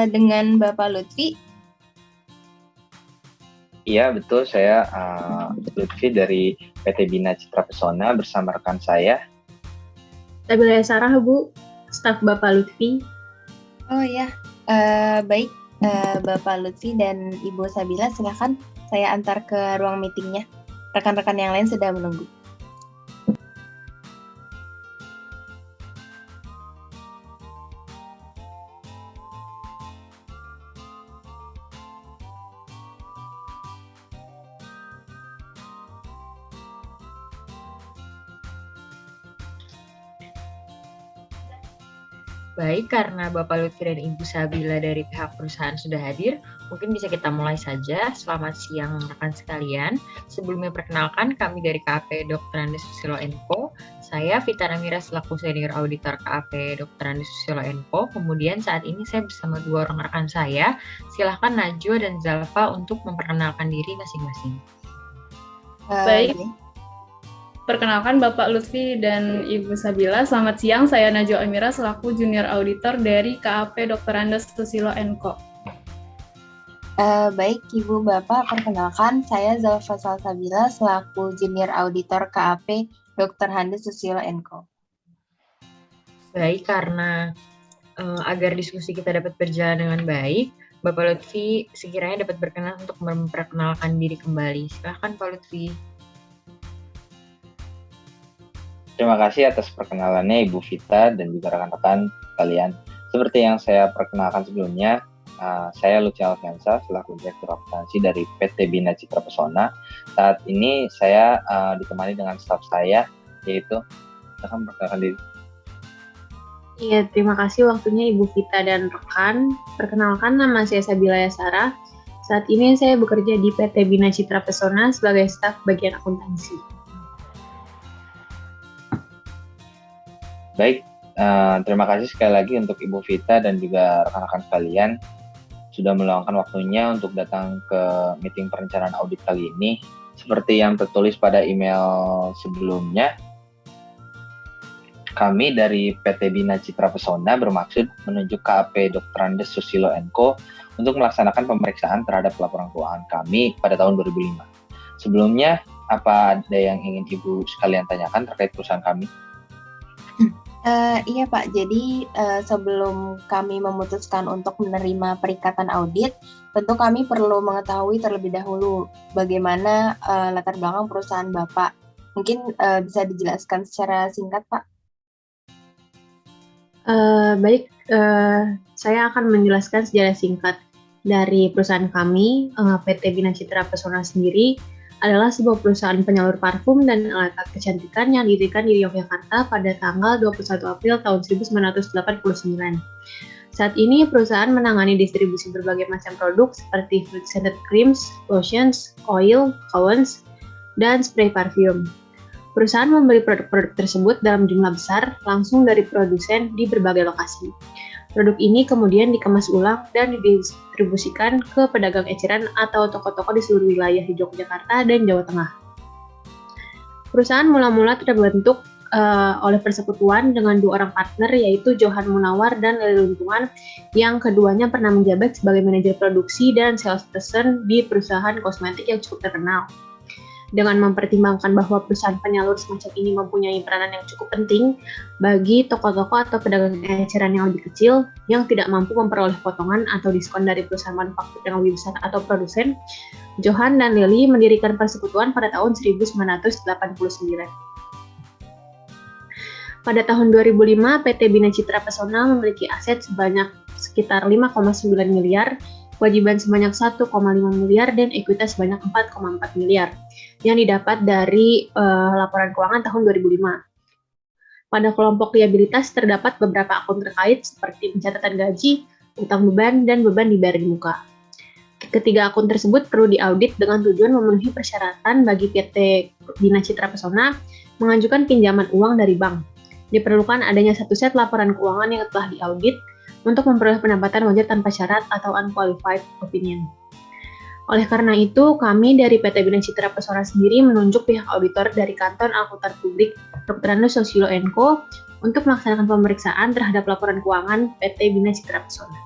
Dengan Bapak Lutfi. Iya, betul. Saya Lutfi dari PT Bina Citra Pesona bersama rekan saya. Sabila Sarah, Bu, staf Bapak Lutfi. Oh ya, baik Bapak Lutfi dan Ibu Sabila, silakan saya antar ke ruang meetingnya. Rekan-rekan yang lain sudah menunggu. Baik, karena Bapak Lutfi dan Ibu Sabila dari pihak perusahaan sudah hadir, mungkin bisa kita mulai saja. Selamat siang rekan sekalian. Sebelumnya perkenalkan, kami dari KAP Dr. Andes Susilo & Saya Vita Namira selaku Senior Auditor KAP Dr. Andes Susilo & Kemudian saat ini saya bersama dua orang rekan saya. Silahkan Najwa dan Zalfa untuk memperkenalkan diri masing-masing. Baik. Perkenalkan Bapak Lutfi dan Ibu Sabila, selamat siang. Saya Najwa Amira selaku Junior Auditor dari KAP Dr. Andes Susilo & Co. Baik Ibu Bapak, perkenalkan saya Zalfa Salsabila selaku Junior Auditor KAP Dr. Andes Susilo & Co. Baik, karena agar diskusi kita dapat berjalan dengan baik, Bapak Lutfi sekiranya dapat berkenan untuk memperkenalkan diri kembali. Silakan Pak Lutfi. Terima kasih atas perkenalannya Ibu Vita dan juga rekan-rekan kalian. Seperti yang saya perkenalkan sebelumnya, saya Lutfi Alfiansa selaku Direktur Akuntansi dari PT Bina Citra Pesona. Saat ini saya ditemani dengan staf saya, yaitu akan perkenalkan diri. Iya, terima kasih waktunya Ibu Vita dan rekan. Perkenalkan, nama saya Sabila Sarah. Saat ini saya bekerja di PT Bina Citra Pesona sebagai staf bagian akuntansi. Baik, terima kasih sekali lagi untuk Ibu Vita dan juga rekan-rekan sekalian sudah meluangkan waktunya untuk datang ke meeting perencanaan audit kali ini. Seperti yang tertulis pada email sebelumnya, kami dari PT Bina Citra Pesona bermaksud menunjuk KAP Dr. Andes Susilo & Co. untuk melaksanakan pemeriksaan terhadap laporan keuangan kami pada tahun 2005. Sebelumnya, apa ada yang ingin Ibu sekalian tanyakan terkait perusahaan kami? Iya Pak, jadi sebelum kami memutuskan untuk menerima perikatan audit, tentu kami perlu mengetahui terlebih dahulu bagaimana latar belakang perusahaan Bapak. Mungkin bisa dijelaskan secara singkat Pak? Baik, saya akan menjelaskan secara singkat dari perusahaan kami. PT Bina Citra Pesona sendiri adalah sebuah perusahaan penyalur parfum dan alat kecantikan yang didirikan di Yogyakarta pada tanggal 21 April tahun 1989. Saat ini perusahaan menangani distribusi berbagai macam produk seperti fruit scented creams, lotions, oil, colognes, dan spray parfum. Perusahaan membeli produk-produk tersebut dalam jumlah besar langsung dari produsen di berbagai lokasi. Produk ini kemudian dikemas ulang dan didistribusikan ke pedagang eceran atau toko-toko di seluruh wilayah di Yogyakarta dan Jawa Tengah. Perusahaan mula-mula terbentuk oleh persekutuan dengan dua orang partner, yaitu Johan Munawar dan Leli Luntungan, yang keduanya pernah menjabat sebagai manajer produksi dan salesperson di perusahaan kosmetik yang cukup terkenal. Dengan mempertimbangkan bahwa perusahaan penyalur semacam ini mempunyai peranan yang cukup penting bagi toko-toko atau pedagang eceran yang lebih kecil yang tidak mampu memperoleh potongan atau diskon dari perusahaan manufaktur yang lebih besar atau produsen, Johan dan Leli mendirikan persekutuan pada tahun 1989. Pada tahun 2005, PT Bina Citra Pesona memiliki aset sebanyak sekitar 5,9 miliar, kewajiban sebanyak 1,5 miliar, dan ekuitas sebanyak 4,4 miliar yang didapat dari laporan keuangan tahun 2005. Pada kelompok liabilitas terdapat beberapa akun terkait seperti pencatatan gaji, utang beban, dan beban dibayar di muka. Ketiga akun tersebut perlu diaudit dengan tujuan memenuhi persyaratan bagi PT Bina Citra Pesona mengajukan pinjaman uang dari bank. Diperlukan adanya satu set laporan keuangan yang telah diaudit untuk memperoleh pendapatan wajar tanpa syarat atau unqualified opinion. Oleh karena itu, kami dari PT Bina Citra Pesona sendiri menunjuk pihak auditor dari Kantor Akuntan Publik Dr. Andes Susilo & Co. untuk melaksanakan pemeriksaan terhadap laporan keuangan PT Bina Citra Pesona.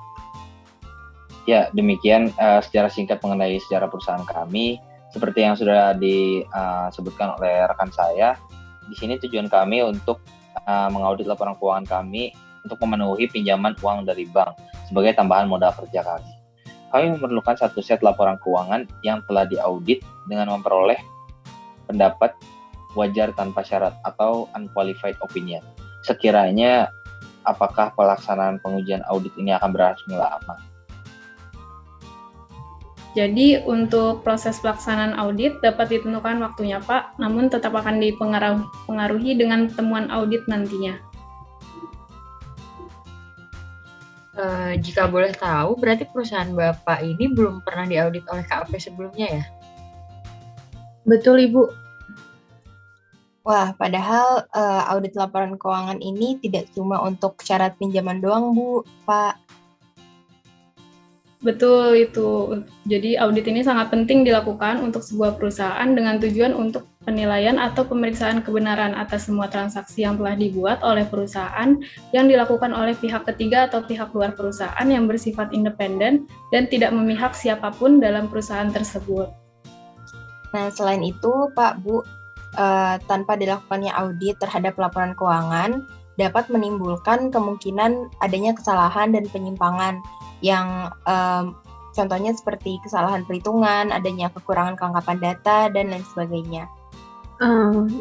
Ya, demikian secara singkat mengenai sejarah perusahaan kami. Seperti yang sudah disebutkan oleh rekan saya, di sini tujuan kami untuk mengaudit laporan keuangan kami untuk memenuhi pinjaman uang dari bank sebagai tambahan modal kerja kami. Kami memerlukan satu set laporan keuangan yang telah diaudit dengan memperoleh pendapat wajar tanpa syarat atau unqualified opinion. Sekiranya apakah pelaksanaan pengujian audit ini akan berlangsung lama? Jadi untuk proses pelaksanaan audit dapat ditentukan waktunya Pak, namun tetap akan dipengaruhi dengan temuan audit nantinya. Jika boleh tahu, berarti perusahaan Bapak ini belum pernah diaudit oleh KAP sebelumnya ya? Betul, Ibu. Wah, padahal audit laporan keuangan ini tidak cuma untuk syarat pinjaman doang, Bu, Pak. Betul itu. Jadi audit ini sangat penting dilakukan untuk sebuah perusahaan dengan tujuan untuk penilaian atau pemeriksaan kebenaran atas semua transaksi yang telah dibuat oleh perusahaan yang dilakukan oleh pihak ketiga atau pihak luar perusahaan yang bersifat independen dan tidak memihak siapapun dalam perusahaan tersebut. Nah, selain itu, Pak, Bu, tanpa dilakukannya audit terhadap laporan keuangan dapat menimbulkan kemungkinan adanya kesalahan dan penyimpangan yang contohnya seperti kesalahan perhitungan, adanya kekurangan kelengkapan data, dan lain sebagainya.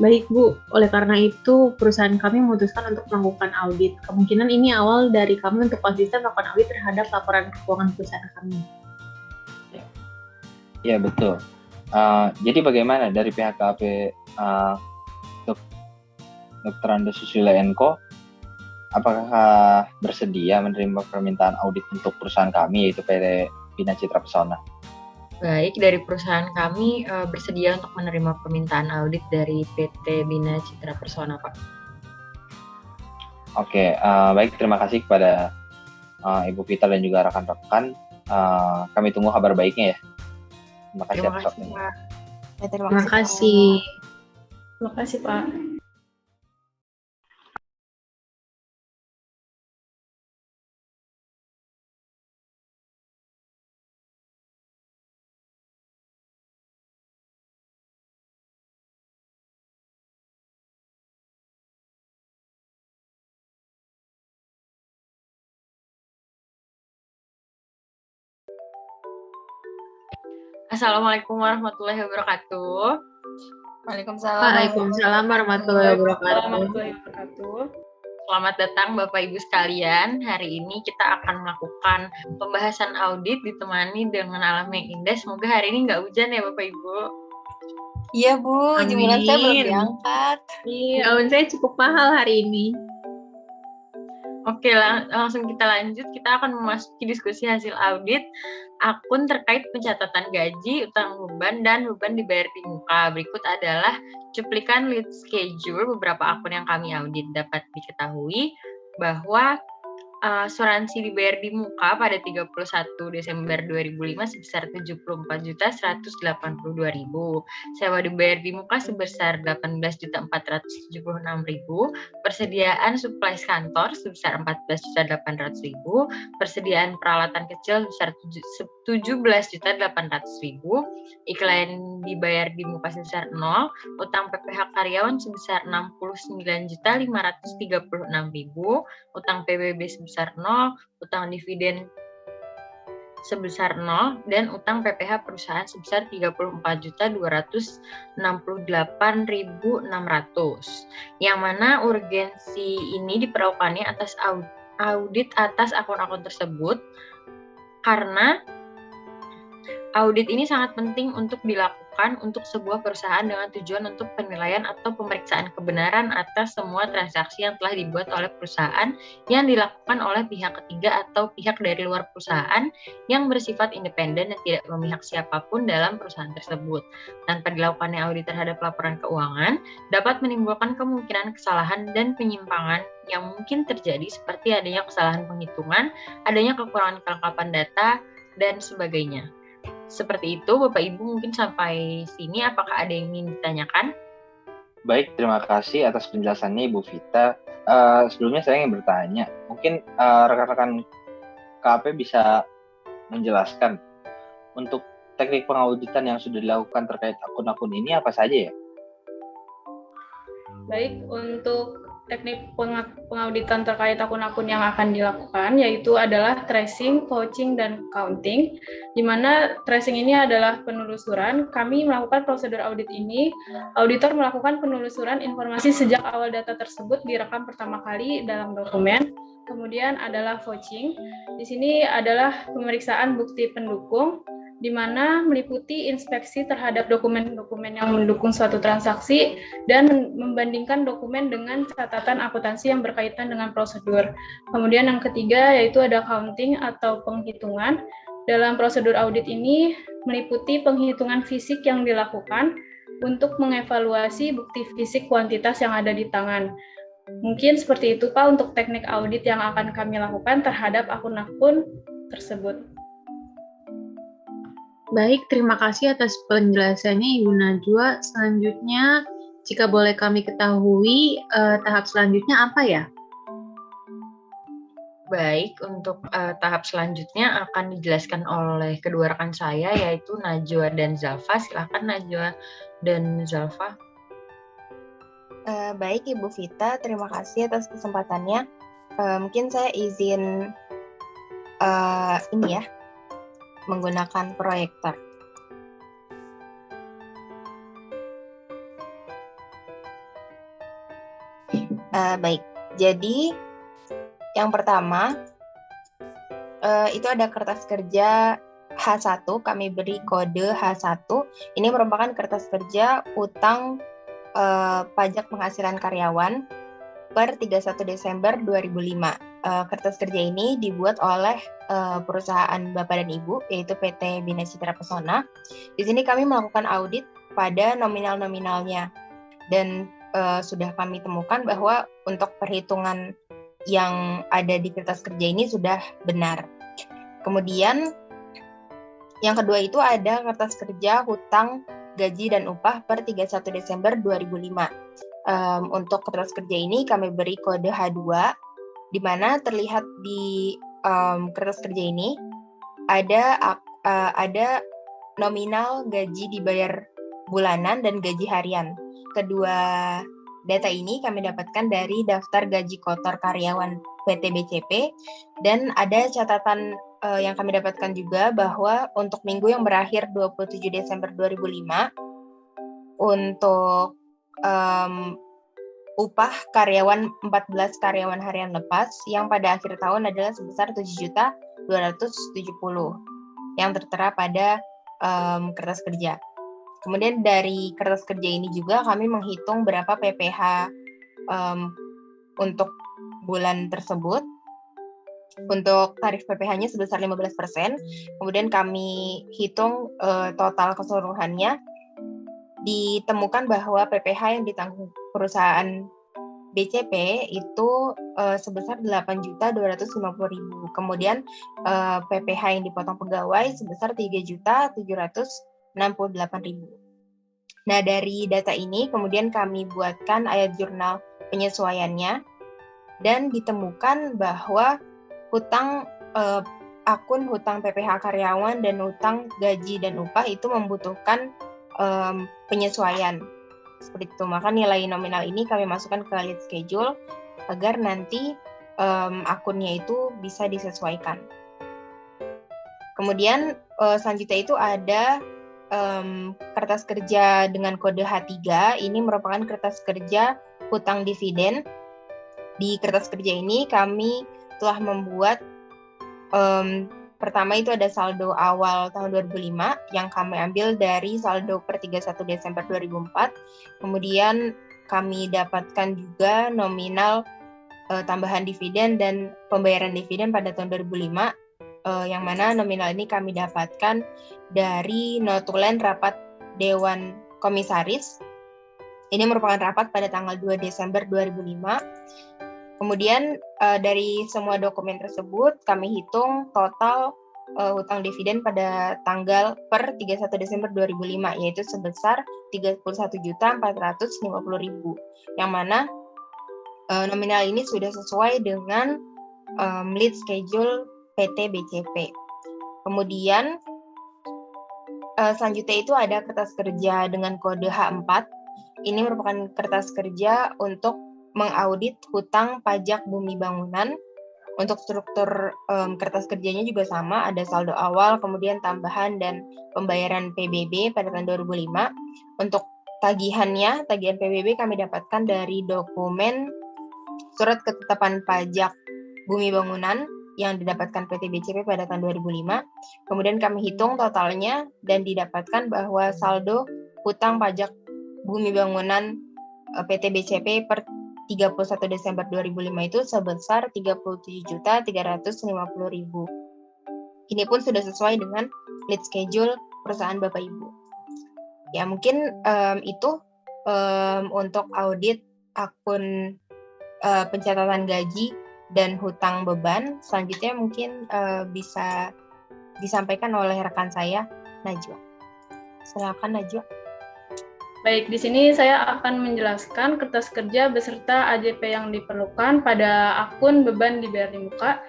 Baik Bu, oleh karena itu perusahaan kami memutuskan untuk melakukan audit. Kemungkinan ini awal dari kami untuk konsisten melakukan audit terhadap laporan keuangan perusahaan kami. Ya, betul. Jadi bagaimana dari pihak KAP Dr. Andes Susilo & Co, apakah bersedia menerima permintaan audit untuk perusahaan kami, yaitu PT Bina Citra Pesona? Baik, dari perusahaan kami bersedia untuk menerima permintaan audit dari PT Bina Citra Pesona, Pak. Oke, baik, terima kasih kepada Ibu Vita dan juga rekan-rekan. Kami tunggu kabar baiknya ya. Terima kasih atas waktunya. Pak. Ya, Terima kasih. Terima kasih Pak. Assalamualaikum warahmatullahi wabarakatuh. Waalaikumsalam. Waalaikumsalam warahmatullahi Warahmatullahi wabarakatuh. wabarakatuh. Selamat datang Bapak Ibu sekalian. Hari ini kita akan melakukan pembahasan audit ditemani dengan alam yang indah. Semoga hari ini nggak hujan ya Bapak Ibu. Iya, Bu, jemuran saya belum Amin. diangkat. Iya, awan saya cukup mahal hari ini. Oke, langsung kita lanjut. Kita akan memasuki diskusi hasil audit akun terkait pencatatan gaji, utang beban, dan beban dibayar di muka. Berikut adalah cuplikan lead schedule beberapa akun yang kami audit. Dapat diketahui bahwa asuransi dibayar di muka pada 31 Desember 2005 sebesar 74.182.000. Sewa dibayar di muka sebesar 18.476.000. Persediaan supplies kantor sebesar 14.800.000. Persediaan peralatan kecil sebesar 17.800.000. Iklan dibayar di muka sebesar 0. Utang PPh karyawan sebesar 69.536.000. Utang PBB sebesar 0, utang dividen sebesar 0, dan utang PPh perusahaan sebesar 34.268.600. Yang mana urgensi ini diperlakukannya atas audit atas akun-akun tersebut, karena audit ini sangat penting untuk dilakukan untuk sebuah perusahaan dengan tujuan untuk penilaian atau pemeriksaan kebenaran atas semua transaksi yang telah dibuat oleh perusahaan yang dilakukan oleh pihak ketiga atau pihak dari luar perusahaan yang bersifat independen dan tidak memihak siapapun dalam perusahaan tersebut. Tanpa dilakukannya audit terhadap laporan keuangan, dapat menimbulkan kemungkinan kesalahan dan penyimpangan yang mungkin terjadi seperti adanya kesalahan penghitungan, adanya kekurangan kelengkapan data, dan sebagainya. Seperti itu, Bapak Ibu, mungkin sampai sini apakah ada yang ingin ditanyakan? Baik, terima kasih atas penjelasannya Ibu Vita. Sebelumnya saya ingin bertanya, mungkin rekan-rekan KAP bisa menjelaskan untuk teknik pengauditan yang sudah dilakukan terkait akun-akun ini apa saja ya? Baik, untuk teknik pengauditan terkait akun-akun yang akan dilakukan yaitu adalah tracing, vouching, dan counting, di mana tracing ini adalah penelusuran. Kami melakukan prosedur audit ini, auditor melakukan penelusuran informasi sejak awal data tersebut direkam pertama kali dalam dokumen. Kemudian adalah vouching, di sini adalah pemeriksaan bukti pendukung, di mana meliputi inspeksi terhadap dokumen-dokumen yang mendukung suatu transaksi dan membandingkan dokumen dengan catatan akuntansi yang berkaitan dengan prosedur. Kemudian yang ketiga yaitu ada counting atau penghitungan. Dalam prosedur audit ini meliputi penghitungan fisik yang dilakukan untuk mengevaluasi bukti fisik kuantitas yang ada di tangan. Mungkin seperti itu Pak untuk teknik audit yang akan kami lakukan terhadap akun-akun tersebut. Baik, terima kasih atas penjelasannya Ibu Najwa. Selanjutnya, jika boleh kami ketahui, tahap selanjutnya apa ya? Baik, untuk tahap selanjutnya akan dijelaskan oleh kedua rekan saya, yaitu Najwa dan Zalfa. Silakan Najwa dan Zalfa. Baik Ibu Vita, terima kasih atas kesempatannya. Mungkin saya izin menggunakan proyektor. Baik, jadi yang pertama itu ada kertas kerja H1, kami beri kode H1. Ini merupakan kertas kerja utang pajak penghasilan karyawan per 31 Desember 2005. Kertas kerja ini dibuat oleh perusahaan Bapak dan Ibu, yaitu PT Bina Citra Pesona. Di sini kami melakukan audit pada nominal-nominalnya, dan sudah kami temukan bahwa untuk perhitungan yang ada di kertas kerja ini sudah benar. Kemudian yang kedua itu ada kertas kerja hutang gaji dan upah per 31 Desember 2005. Untuk kertas kerja ini kami beri kode H2, di mana terlihat di kertas kerja ini ada nominal gaji dibayar bulanan dan gaji harian. Kedua data ini kami dapatkan dari daftar gaji kotor karyawan PT BCP, dan ada catatan yang kami dapatkan juga bahwa untuk minggu yang berakhir 27 Desember 2005 untuk upah karyawan 14 karyawan harian lepas yang pada akhir tahun adalah sebesar 7.270 yang tertera pada kertas kerja. Kemudian dari kertas kerja ini juga kami menghitung berapa PPh untuk bulan tersebut. Untuk tarif PPh-nya sebesar 15%. Kemudian kami hitung total keseluruhannya. Ditemukan bahwa PPh yang ditanggung perusahaan BCP itu sebesar 8.250.000. Kemudian PPh yang dipotong pegawai sebesar 3.768.000. Nah, dari data ini kemudian kami buatkan ayat jurnal penyesuaiannya, dan ditemukan bahwa akun hutang PPh karyawan dan hutang gaji dan upah itu membutuhkan penyesuaian seperti itu. Maka nilai nominal ini kami masukkan ke lead schedule agar nanti akunnya itu bisa disesuaikan. Kemudian selanjutnya itu ada kertas kerja dengan kode H3. Ini merupakan kertas kerja hutang dividen. Di kertas kerja ini kami telah membuat pertama itu ada saldo awal tahun 2005 yang kami ambil dari saldo per 31 Desember 2004. Kemudian kami dapatkan juga nominal tambahan dividen dan pembayaran dividen pada tahun 2005, yang mana nominal ini kami dapatkan dari notulen rapat Dewan Komisaris. Ini merupakan rapat pada tanggal 2 Desember 2005. Kemudian dari semua dokumen tersebut kami hitung total hutang dividen pada tanggal per 31 Desember 2005, yaitu sebesar 31.450.000, yang mana nominal ini sudah sesuai dengan lead schedule PT BCP. Kemudian selanjutnya itu ada kertas kerja dengan kode H4. Ini merupakan kertas kerja untuk mengaudit hutang pajak bumi bangunan. Untuk struktur kertas kerjanya juga sama, ada saldo awal, kemudian tambahan dan pembayaran PBB pada tahun 2005. Untuk tagihan PBB kami dapatkan dari dokumen surat ketetapan pajak bumi bangunan yang didapatkan PT BCP pada tahun 2005. Kemudian kami hitung totalnya dan didapatkan bahwa saldo hutang pajak bumi bangunan PT BCP per 31 Desember 2005 itu sebesar 37.350.000. Ini pun sudah sesuai dengan lead schedule perusahaan Bapak Ibu. Ya, mungkin itu untuk audit akun pencatatan gaji dan hutang beban. Selanjutnya mungkin bisa disampaikan oleh rekan saya, Najwa. Silakan, Najwa. Baik, di sini saya akan menjelaskan kertas kerja beserta AJP yang diperlukan pada akun beban dibayar di muka.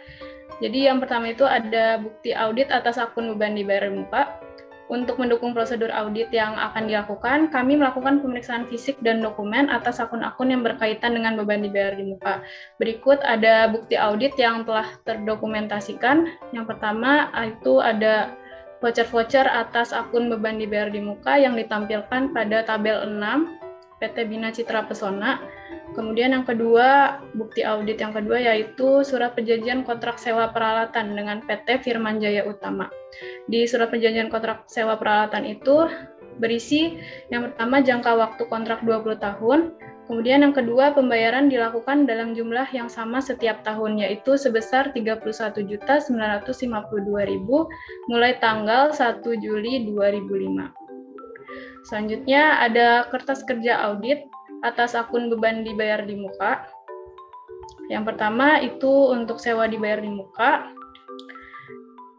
Jadi yang pertama itu ada bukti audit atas akun beban dibayar di muka. Untuk mendukung prosedur audit yang akan dilakukan, kami melakukan pemeriksaan fisik dan dokumen atas akun-akun yang berkaitan dengan beban dibayar di muka. Berikut ada bukti audit yang telah terdokumentasikan. Yang pertama itu ada voucher-voucher atas akun beban dibayar di muka yang ditampilkan pada tabel 6 PT Bina Citra Pesona. Kemudian yang kedua, bukti audit yang kedua yaitu surat perjanjian kontrak sewa peralatan dengan PT Firman Jaya Utama. Di surat perjanjian kontrak sewa peralatan itu berisi yang pertama jangka waktu kontrak 20 tahun, kemudian yang kedua pembayaran dilakukan dalam jumlah yang sama setiap tahun yaitu sebesar 31.952.000 mulai tanggal 1 Juli 2005. Selanjutnya ada kertas kerja audit atas akun beban dibayar di muka. Yang pertama itu untuk sewa dibayar di muka,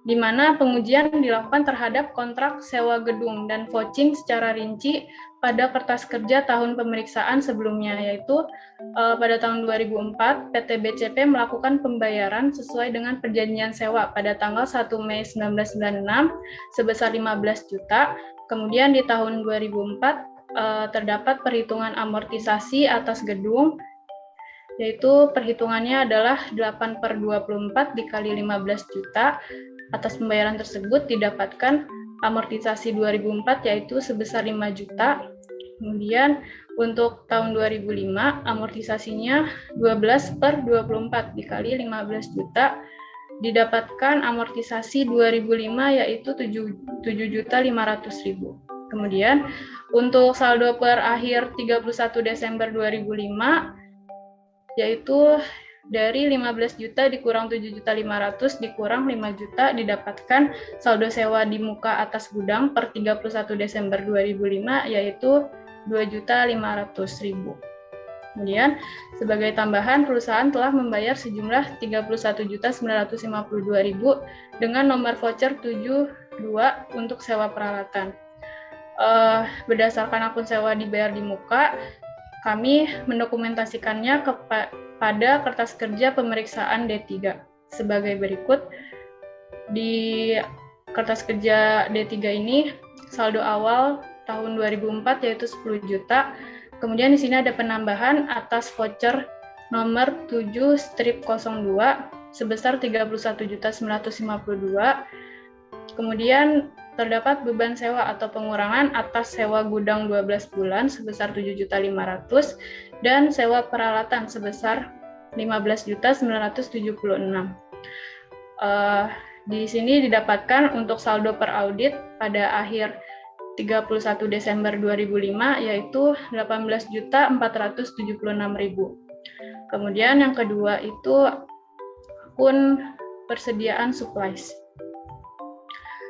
di mana pengujian dilakukan terhadap kontrak sewa gedung dan vouching secara rinci pada kertas kerja tahun pemeriksaan sebelumnya, yaitu pada tahun 2004 PT BCP melakukan pembayaran sesuai dengan perjanjian sewa pada tanggal 1 Mei 1996 sebesar 15 juta. Kemudian di tahun 2004 terdapat perhitungan amortisasi atas gedung, yaitu perhitungannya adalah 8/24 dikali 15 juta. Atas pembayaran tersebut didapatkan amortisasi 2004 yaitu sebesar 5 juta. Kemudian untuk tahun 2005 amortisasinya 12/24 dikali 15 juta. Didapatkan amortisasi 2005 yaitu 7.500.000. Kemudian untuk saldo per akhir 31 Desember 2005 yaitu dari 15 juta dikurang 7.500 dikurang 5 juta didapatkan saldo sewa di muka atas gudang per 31 Desember 2005 yaitu 2.500.000. Kemudian sebagai tambahan perusahaan telah membayar sejumlah 31.952.000 dengan nomor voucher 72 untuk sewa peralatan. Berdasarkan akun sewa dibayar di muka, kami mendokumentasikannya pada kertas kerja pemeriksaan D3 sebagai berikut. Di kertas kerja D3 ini saldo awal tahun 2004 yaitu 10 juta. Kemudian di sini ada penambahan atas voucher nomor 7/02 sebesar 31.952. Kemudian terdapat beban sewa atau pengurangan atas sewa gudang 12 bulan sebesar 7.500.000 dan sewa peralatan sebesar 15.976. Di sini didapatkan untuk saldo per audit pada akhir 31 Desember 2005 yaitu 18.476.000. Kemudian yang kedua itu akun persediaan supplies.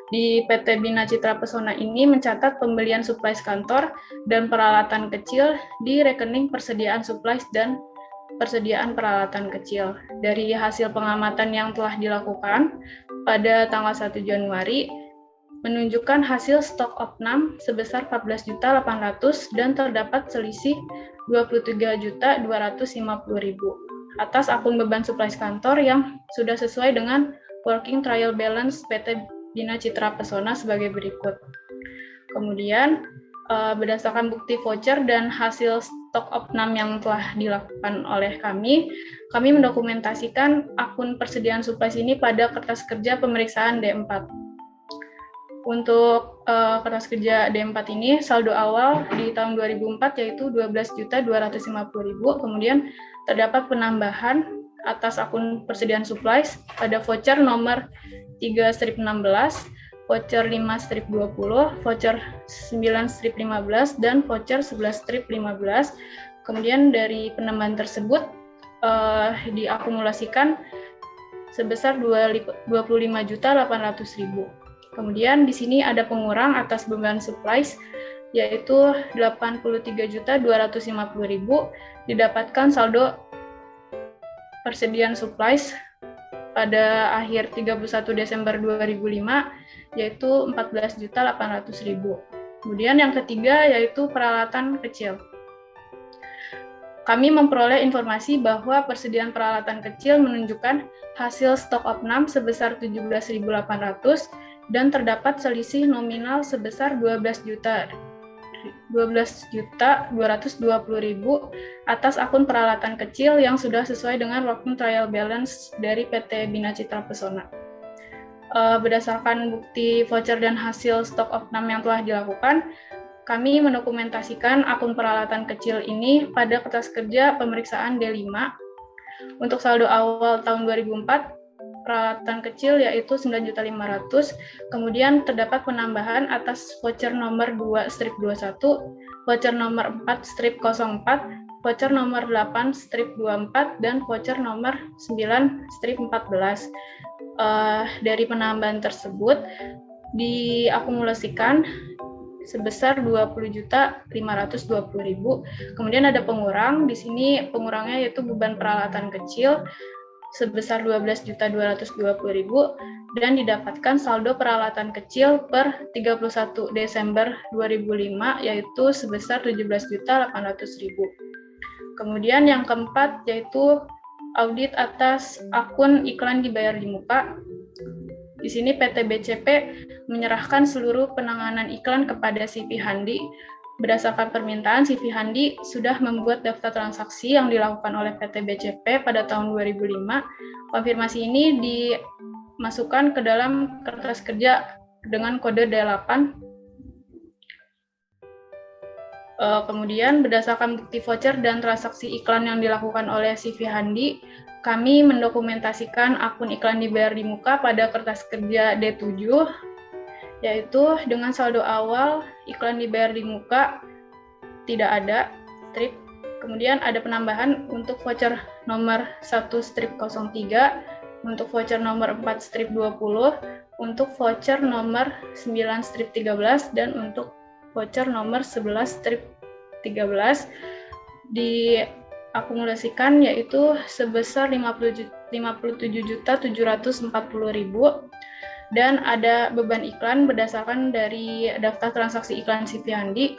Di PT Bina Citra Pesona ini mencatat pembelian supplies kantor dan peralatan kecil di rekening persediaan supplies dan persediaan peralatan kecil. Dari hasil pengamatan yang telah dilakukan pada tanggal 1 Januari menunjukkan hasil stok opnam sebesar 14.800.000 dan terdapat selisih 23.250.000 atas akun beban supplies kantor yang sudah sesuai dengan working trial balance PT Bina Citra Pesona sebagai berikut. Kemudian, berdasarkan bukti voucher dan hasil stok opnam yang telah dilakukan oleh kami mendokumentasikan akun persediaan supplies ini pada kertas kerja pemeriksaan D4. Untuk kertas kerja D4 ini, saldo awal di tahun 2004 yaitu 12.250.000, kemudian terdapat penambahan atas akun persediaan supplies pada voucher nomor 3-16, voucher 5-20, voucher 9-15, dan voucher 11-15. Kemudian dari penambahan tersebut diakumulasikan sebesar 25.800.000. Kemudian di sini ada pengurang atas beban supplies yaitu 83.250.000, didapatkan saldo persediaan supplies pada akhir 31 Desember 2005 yaitu 14.800.000. Kemudian yang ketiga yaitu peralatan kecil. Kami memperoleh informasi bahwa persediaan peralatan kecil menunjukkan hasil stok opnam sebesar 17.800 dan terdapat selisih nominal sebesar 12.220.000 atas akun peralatan kecil yang sudah sesuai dengan working trial balance dari PT Bina Citra Pesona. Berdasarkan bukti voucher dan hasil stok opnam yang telah dilakukan, kami mendokumentasikan akun peralatan kecil ini pada kertas kerja pemeriksaan D5. Untuk saldo awal tahun 2004, peralatan kecil yaitu 9.500.000, kemudian terdapat penambahan atas voucher nomor 2-21, voucher nomor 4-04, voucher nomor 8-24, dan voucher nomor 9-14. Dari penambahan tersebut diakumulasikan sebesar 20.520.000. Kemudian ada pengurang, di sini pengurangnya yaitu beban peralatan kecil sebesar 12.220.000 dan didapatkan saldo peralatan kecil per 31 Desember 2005 yaitu sebesar 17.800.000. Kemudian yang keempat yaitu audit atas akun iklan dibayar di muka. Di sini PT BCP menyerahkan seluruh penanganan iklan kepada CV Handi. Berdasarkan permintaan, CV Handi sudah membuat daftar transaksi yang dilakukan oleh PT BCP pada tahun 2005. Konfirmasi ini dimasukkan ke dalam kertas kerja dengan kode D8. Kemudian berdasarkan bukti voucher dan transaksi iklan yang dilakukan oleh CV Handi, kami mendokumentasikan akun iklan dibayar di muka pada kertas kerja D7, yaitu dengan saldo awal iklan dibayar di muka tidak ada strip. Kemudian ada penambahan untuk voucher nomor 1-03, untuk voucher nomor 4-20, untuk voucher nomor 9-13, dan untuk voucher nomor 11-13 diakumulasikan yaitu sebesar 57.740.000. Dan ada beban iklan berdasarkan dari daftar transaksi iklan CV Handi,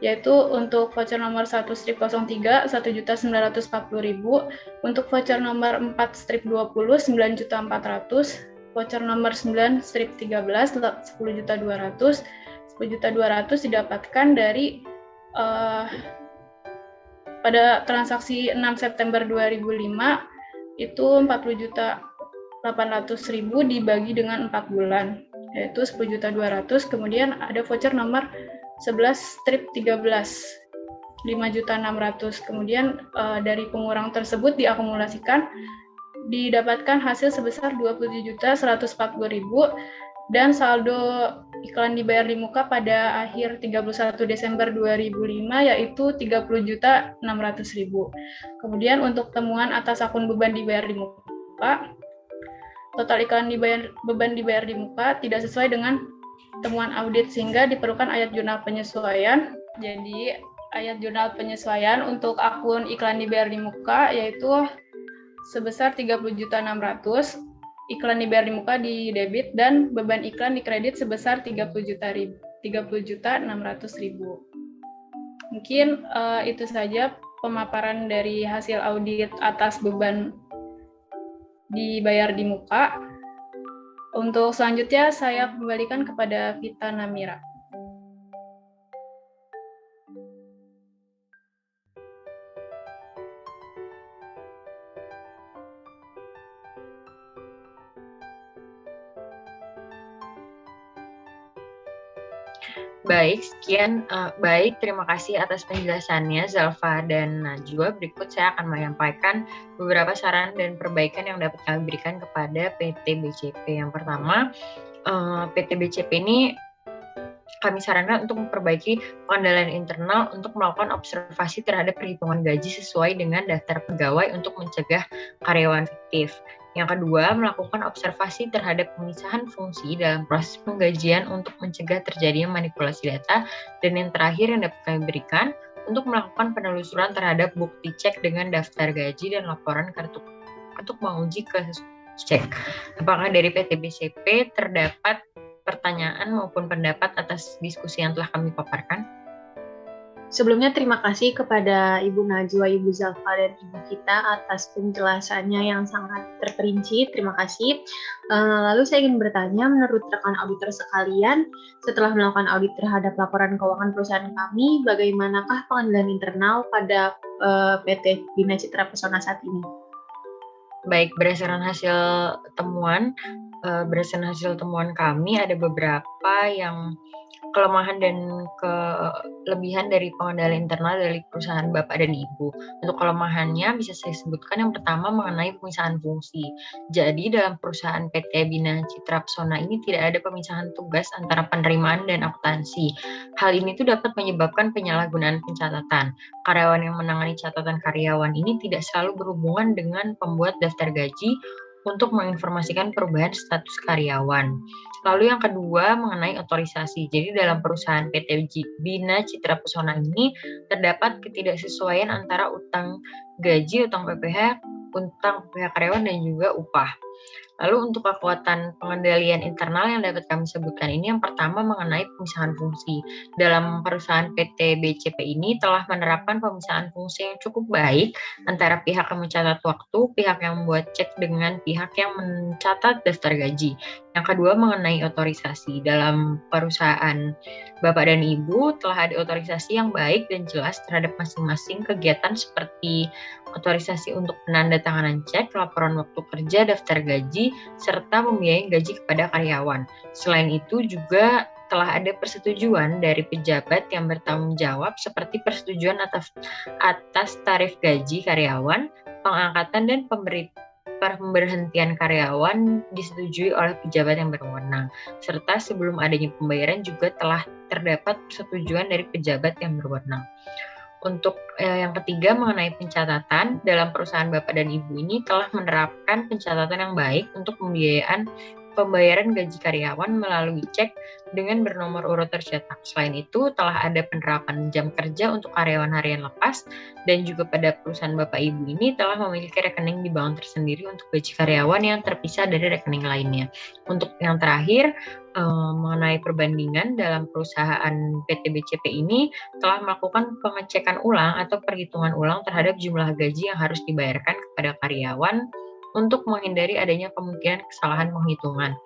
yaitu untuk voucher nomor 1-03 1.940.000, untuk voucher nomor 4-20 9.400.000, voucher nomor 9-13 10.200.000. 10.200.000 didapatkan dari pada transaksi 6 September 2005 itu 40.800.000 dibagi dengan 4 bulan, yaitu 10.200.000. Kemudian ada voucher nomor 11-13, 5.600.000. Kemudian dari pengurang tersebut diakumulasikan, didapatkan hasil sebesar 27.140.000 dan saldo iklan dibayar di muka pada akhir 31 Desember 2005 yaitu 30.600.000. Kemudian untuk temuan atas akun beban dibayar di muka, total iklan beban dibayar di muka tidak sesuai dengan temuan audit sehingga diperlukan ayat jurnal penyesuaian. Jadi ayat jurnal penyesuaian untuk akun iklan dibayar di muka yaitu sebesar 30.600.000, iklan dibayar di muka di debit dan beban iklan di kredit sebesar 30.600.000. Mungkin itu saja pemaparan dari hasil audit atas beban dibayar di muka. Untuk selanjutnya saya kembalikan kepada Vita Namira. Baik, terima kasih atas penjelasannya Zalfa dan Najwa. Berikut saya akan menyampaikan beberapa saran dan perbaikan yang dapat kami berikan kepada PT BCP. Yang pertama, PT BCP ini kami sarankan untuk memperbaiki pengendalian internal untuk melakukan observasi terhadap perhitungan gaji sesuai dengan daftar pegawai untuk mencegah karyawan fiktif. Yang kedua, melakukan observasi terhadap pemisahan fungsi dalam proses penggajian untuk mencegah terjadinya manipulasi data. Dan yang terakhir yang dapat kami berikan, untuk melakukan penelusuran terhadap bukti cek dengan daftar gaji dan laporan kartu untuk menguji ke cek. Apakah dari PT BCP terdapat pertanyaan maupun pendapat atas diskusi yang telah kami paparkan? Sebelumnya terima kasih kepada Ibu Najwa, Ibu Zalfa, dan Ibu Vita atas penjelasannya yang sangat terperinci. Terima kasih. Lalu saya ingin bertanya, menurut rekan auditor sekalian, setelah melakukan audit terhadap laporan keuangan perusahaan kami, bagaimanakah pengendalian internal pada PT Bina Citra Pesona saat ini? Baik, berdasarkan hasil temuan kami ada beberapa yang kelemahan dan kelebihan dari pengendalian internal dari perusahaan Bapak dan Ibu. Untuk kelemahannya bisa saya sebutkan yang pertama mengenai pemisahan fungsi. Jadi dalam perusahaan PT Bina Citra Pesona ini tidak ada pemisahan tugas antara penerimaan dan akuntansi. Hal ini tuh dapat menyebabkan penyalahgunaan pencatatan. Karyawan yang menangani catatan karyawan ini tidak selalu berhubungan dengan pembuat daftar gaji untuk menginformasikan perubahan status karyawan. Lalu yang kedua mengenai otorisasi. Jadi dalam perusahaan PT Bina Citra Pesona ini terdapat ketidaksesuaian antara utang gaji, utang PPh karyawan dan juga upah. Lalu untuk kekuatan pengendalian internal yang dapat kami sebutkan ini yang pertama mengenai pemisahan fungsi. Dalam perusahaan PT BCP ini telah menerapkan pemisahan fungsi yang cukup baik antara pihak yang mencatat waktu, pihak yang membuat cek dengan pihak yang mencatat daftar gaji. Yang kedua mengenai otorisasi. Dalam perusahaan Bapak dan Ibu telah ada otorisasi yang baik dan jelas terhadap masing-masing kegiatan seperti otorisasi untuk penandatanganan cek, laporan waktu kerja, daftar gaji, serta pembiayaan gaji kepada karyawan. Selain itu juga telah ada persetujuan dari pejabat yang bertanggung jawab seperti persetujuan atas tarif gaji karyawan, pengangkatan dan pemberhentian karyawan disetujui oleh pejabat yang berwenang, serta sebelum adanya pembayaran juga telah terdapat persetujuan dari pejabat yang berwenang. Untuk yang ketiga mengenai pencatatan, dalam perusahaan Bapak dan Ibu ini telah menerapkan pencatatan yang baik untuk pembayaran gaji karyawan melalui cek dengan bernomor urut tercetak. Selain itu, telah ada penerapan jam kerja untuk karyawan harian lepas dan juga pada perusahaan Bapak Ibu ini telah memiliki rekening di bank tersendiri untuk gaji karyawan yang terpisah dari rekening lainnya. Untuk yang terakhir, mengenai perbandingan dalam perusahaan PT BCP ini telah melakukan pengecekan ulang atau perhitungan ulang terhadap jumlah gaji yang harus dibayarkan kepada karyawan untuk menghindari adanya kemungkinan kesalahan penghitungan.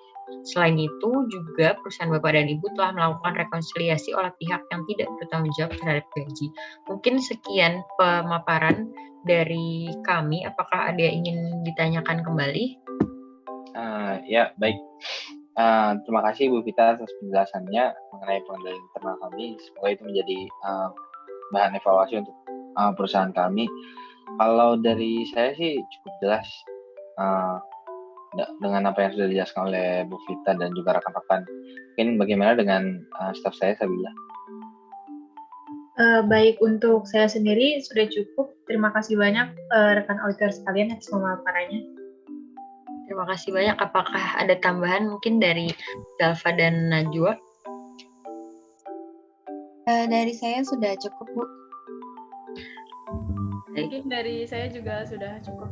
Selain itu, juga perusahaan Bapak dan Ibu telah melakukan rekonsiliasi oleh pihak yang tidak bertanggung jawab terhadap gaji. Mungkin sekian pemaparan dari kami. Apakah ada yang ingin ditanyakan kembali? Ya, baik. Terima kasih Bu Vita atas penjelasannya mengenai pengendalian internal kami. Semoga itu menjadi bahan evaluasi untuk perusahaan kami. Kalau dari saya sih cukup jelas dengan apa yang sudah dijelaskan oleh Bu Vita dan juga rekan-rekan. Mungkin bagaimana dengan staf saya, Sabila? Baik, untuk saya sendiri sudah cukup. Terima kasih banyak rekan auditor sekalian atas pemaparannya. Terima kasih banyak. Apakah ada tambahan mungkin dari Zalfa dan Najwa? Dari saya sudah cukup, Bu. Mungkin dari saya juga sudah cukup.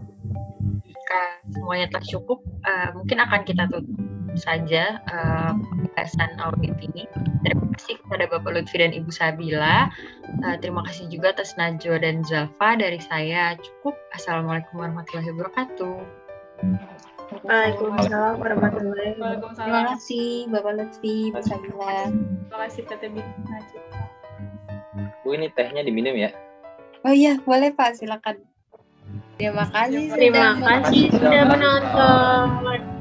Jika semuanya telah cukup, mungkin akan kita tutup saja pembahasan audit ini. Terima kasih kepada Bapak Lutfi dan Ibu Sabila. Terima kasih juga atas Najwa dan Zalfa. Dari saya cukup. Assalamualaikum warahmatullahi wabarakatuh. Waalaikumsalam warahmatullahi wabarakatuh. Terima Waalaikumsalam. kasih Bapak Lutfi, Bu Sabila. Terima kasih PT Bina Citra. Bu, ini tehnya diminum ya. Oh iya, boleh Pak, silakan. Terima kasih Terima sudah kasih sudah menonton.